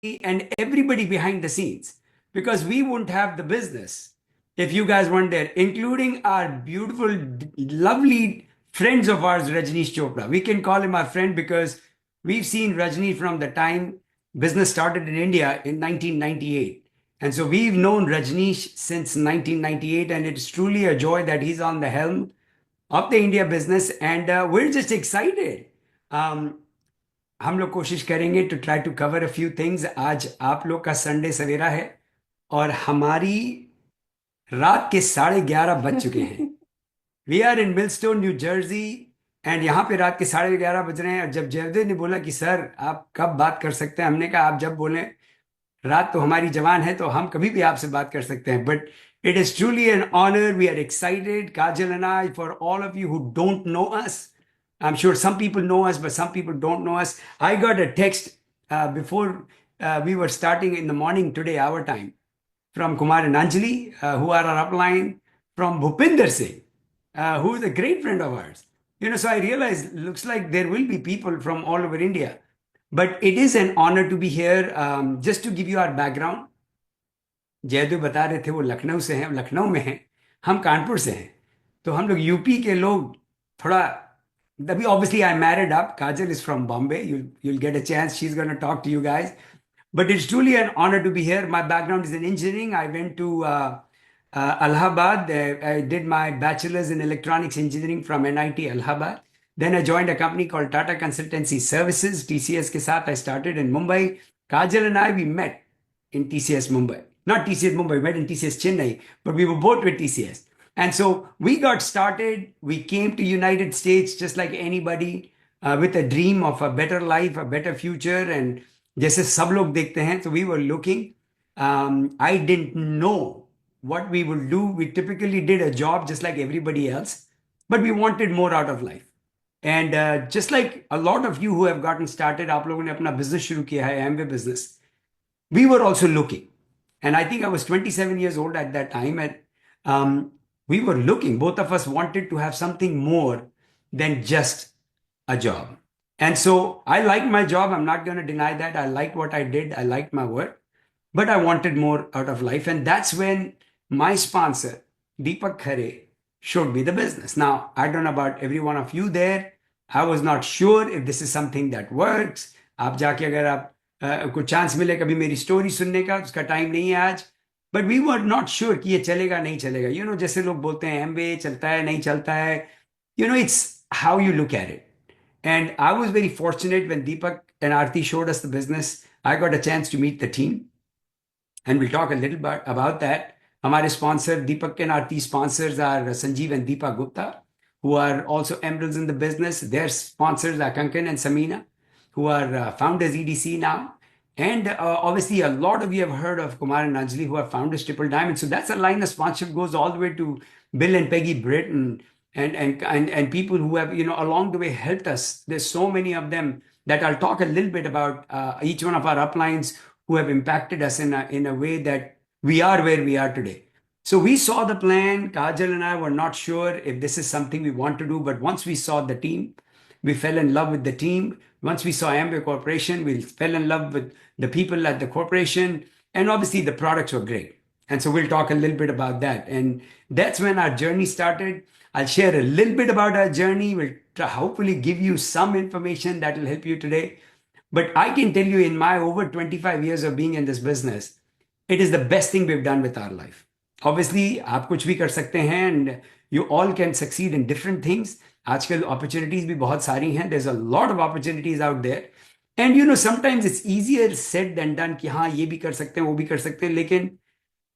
and everybody behind the scenes, because we wouldn't have the business if you guys weren't there, including our beautiful, lovely friends of ours, Rajneesh Chopra. We can call him our friend because we've seen Rajni from the time business started in India in 1998. And so we've known Rajneesh since 1998, and it's truly a joy that he's on the helm of the India business. And we're just excited. Um, हम लोग कोशिश करेंगे to try to cover a few things. आज आप लोग का Sunday सवेरा है और हमारी रात के 11:30 बज चुके हैं। We are in Millstone New Jersey, and यहाँ पे रात के 11:30 बज रहे हैं। और जब जयदेव ने बोला कि सर आप कब बात कर सकते हैं, हमने कहा आप जब बोलें। रात तो हमारी जवान है तो हम कभी भी आपसे बात कर सकते हैं। But it is truly an honour, we are excited, Kajal and I, for all of you who don't know us. I'm sure some people know us, but some people don't know us. I got a text before we were starting in the morning today, our time, from Kumar and Anjali, who are our upline, from Bhupinder Singh, who is a great friend of ours. So I realized, looks like there will be people from all over India. But it is an honor to be here. Just to give you our background, Jaidev बता रहे थे वो लखनऊ से हैं, लखनऊ में हैं, हम कानपुर से हैं। तो हम लोग यूपी के लोग थोड़ा, obviously I married up. Kajal is from Bombay. You'll get a chance. She's going to talk to you guys. But it's truly an honor to be here. My background is in engineering. I went to Allahabad. I did my bachelor's in electronics engineering from NIT Allahabad. Then I joined a company called Tata Consultancy Services. TCS ke saath I started in Mumbai. Kajal and I, we met in TCS Mumbai. Not TCS Mumbai, we met in TCS Chennai, but we were both with TCS. And so we got started. We came to United States just like anybody, with a dream of a better life, a better future. And जैसे सब लोग देखते हैं, so we were looking. I didn't know what we would do. We typically did a job just like everybody else, but we wanted more out of life. And just like a lot of you who have gotten started, आप लोगों ने अपना business शुरू किया है, Amway business. We were also looking. And I think I was 27 years old at that time. And we were looking, both of us wanted to have something more than just a job. And so I liked my job. I'm not going to deny that. I liked what I did. I liked my work, but I wanted more out of life. And that's when my sponsor, Deepak Khare, showed me the business. Now, I don't know about every one of you there. I was not sure if this is something that works. आप जाके अगर आप कुछ chance मिले कभी मेरी story सुनने का, उसका टाइम नहीं है आज। But we were not sure कि ये चलेगा नहीं चलेगा। जैसे लोग बोलते हैं एमवे चलता है नहीं चलता है, it's how you look at it. And I was very fortunate when Deepak and Aarti showed us the business. I got a chance to meet the team, and we'll talk a little bit about that. हमारे sponsor, Deepak and Aarti sponsors are Sanjeev and Deepa Gupta, who are also emeralds in the business. Their sponsors are Kankan and Samina, who are founders EDC now. And obviously, a lot of you have heard of Kumar and Anjali, who are founders Triple Diamond. So that's a line of sponsorship goes all the way to Bill and Peggy Britt, and people who have, along the way helped us. There's so many of them that I'll talk a little bit about, each one of our uplines who have impacted us in a way that we are where we are today. So we saw the plan. Kajal and I were not sure if this is something we want to do, but once we saw the team, we fell in love with the team. Once we saw Amway Corporation, we fell in love with the people at the corporation. And obviously the products were great. And so we'll talk a little bit about that. And that's when our journey started. I'll share a little bit about our journey. We'll hopefully give you some information that will help you today. But I can tell you, in my over 25 years of being in this business, it is the best thing we've done with our life. Obviously, आप कुछ भी कर सकते हैं, and you all can succeed in different things. आजकल opportunities भी बहुत सारी हैं. There's a lot of opportunities out there. And sometimes it's easier said than done कि हाँ ये भी कर सकते हैं वो भी कर सकते हैं. लेकिन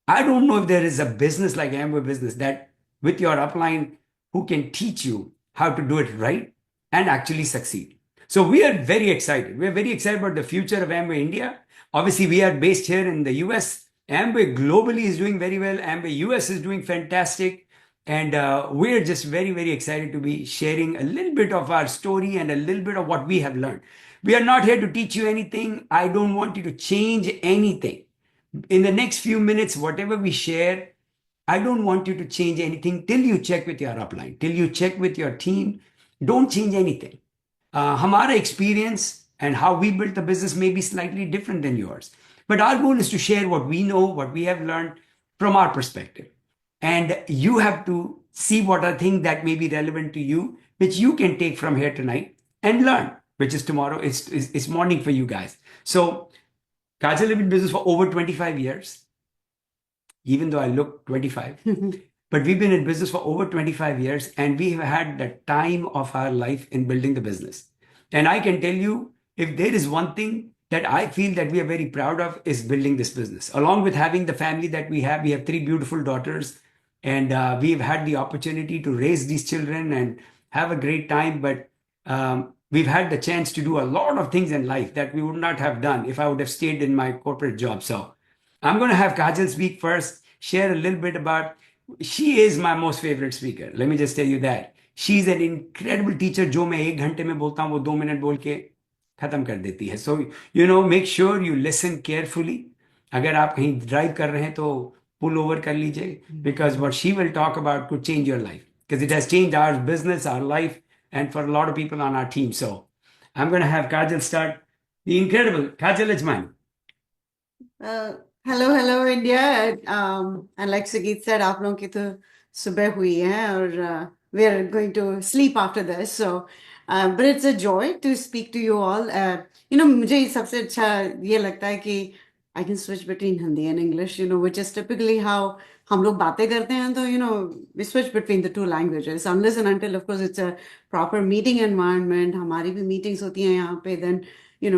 I don't know if there is a business like Amway business that with your upline who can teach you how to do it right and actually succeed. So we are very excited. We're very excited about the future of Amway India. Obviously, we are based here in the US. Amway globally is doing very well. Amway US is doing fantastic. And we're just very, very excited to be sharing a little bit of our story and a little bit of what we have learned. We are not here to teach you anything. I don't want you to change anything. In the next few minutes, whatever we share, I don't want you to change anything till you check with your upline, till you check with your team. Don't change anything. हमारा experience and how we built the business may be slightly different than yours. But our goal is to share what we know, what we have learned from our perspective. And you have to see what are things that may be relevant to you, which you can take from here tonight and learn, which is tomorrow. It's morning for you guys. So Kajal have been in business for over 25 years, even though I look 25. But we've been in business for over 25 years and we have had the time of our life in building the business. And I can tell you, if there is one thing that I feel that we are very proud of is building this business. Along with having the family that we have 3 beautiful daughters and we've had the opportunity to raise these children and have a great time. But we've had the chance to do a lot of things in life that we would not have done if I would have stayed in my corporate job. So I'm going to have Kajal speak first, share a little bit about. She is my most favorite speaker. Let me just tell you that. She's an incredible teacher. जो मैं 1 घंटे में बोलता हूँ वो 2 minute बोल के खत्म कर देती है. So make sure you listen carefully. अगर आप कहीं ड्राइव कर रहे हैं तो pull over कर लीजिए, because what she will talk about could change your life, because it has changed our business, our life, and for a lot of people on our team. So I'm going to have Kajal start. The incredible Kajal Ajmani. Hello India. And like Sagit said, आप लोगों की तो सुबह हुई है और we are going to sleep after this. So, but it's a joy to speak to you all. मुझे सबसे अच्छा ये लगता है कि I can switch between Hindi and English, which is typically how हम लोग बातें करते हैं तो we switch between the two languages unless and until of course it's a proper meeting environment. हमारी भी meetings होती हैं यहाँ पे, then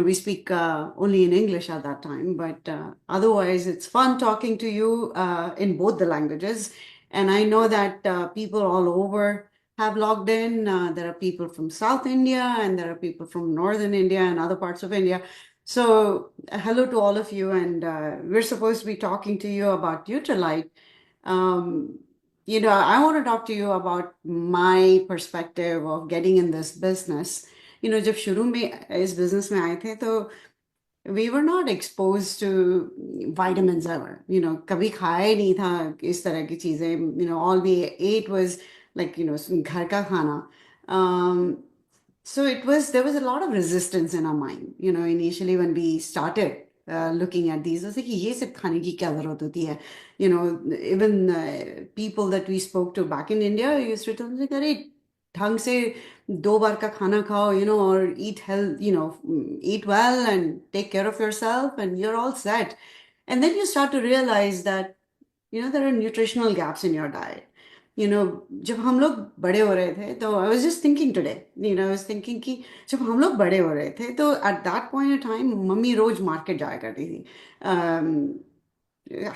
we speak only in English at that time, but otherwise it's fun talking to you in both the languages. And I know that people all over have logged in. There are people from South India and there are people from Northern India and other parts of India. So hello to all of you. And we're supposed to be talking to you about Nutrilite. I want to talk to you about my perspective of getting in this business. जब शुरू में इस business में आए थे तो we were not exposed to vitamins ever. कभी खाया ही नहीं था इस तरह की चीजें. All we ate was like घर का खाना. So there was a lot of resistance in our mind. Initially when we started looking at these, I was like, ये सब खाने की क्या जरूरत होती है? Even people that we spoke to back in India used to tell me like, अरे ढंग से 2 बार का खाना खाओ, or eat health, eat well and take care of yourself and you're all set. And then you start to realize that, there are nutritional gaps in your diet. जब हम लोग बड़े हो रहे थे तो I was just thinking today, I was thinking कि जब हम लोग बड़े हो रहे थे तो at that point in time mummy रोज मार्केट जाया करती थी.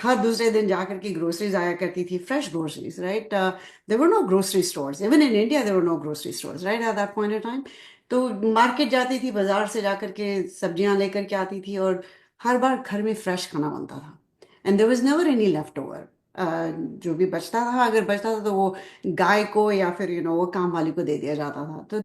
हर दूसरे दिन जाकर के ग्रोसरीज आया करती थी, fresh groceries, right. There were no grocery stores, even in India there were no grocery stores, right, at that point in time. तो मार्केट जाती थी, बाजार से जाकर के सब्जियां लेकर के आती थी और हर बार घर में फ्रेश खाना बनता था. And there was never any left over. जो भी बचता था, अगर बचता था तो वो गाय को या फिर वो काम वाली को दे दिया जाता था. तो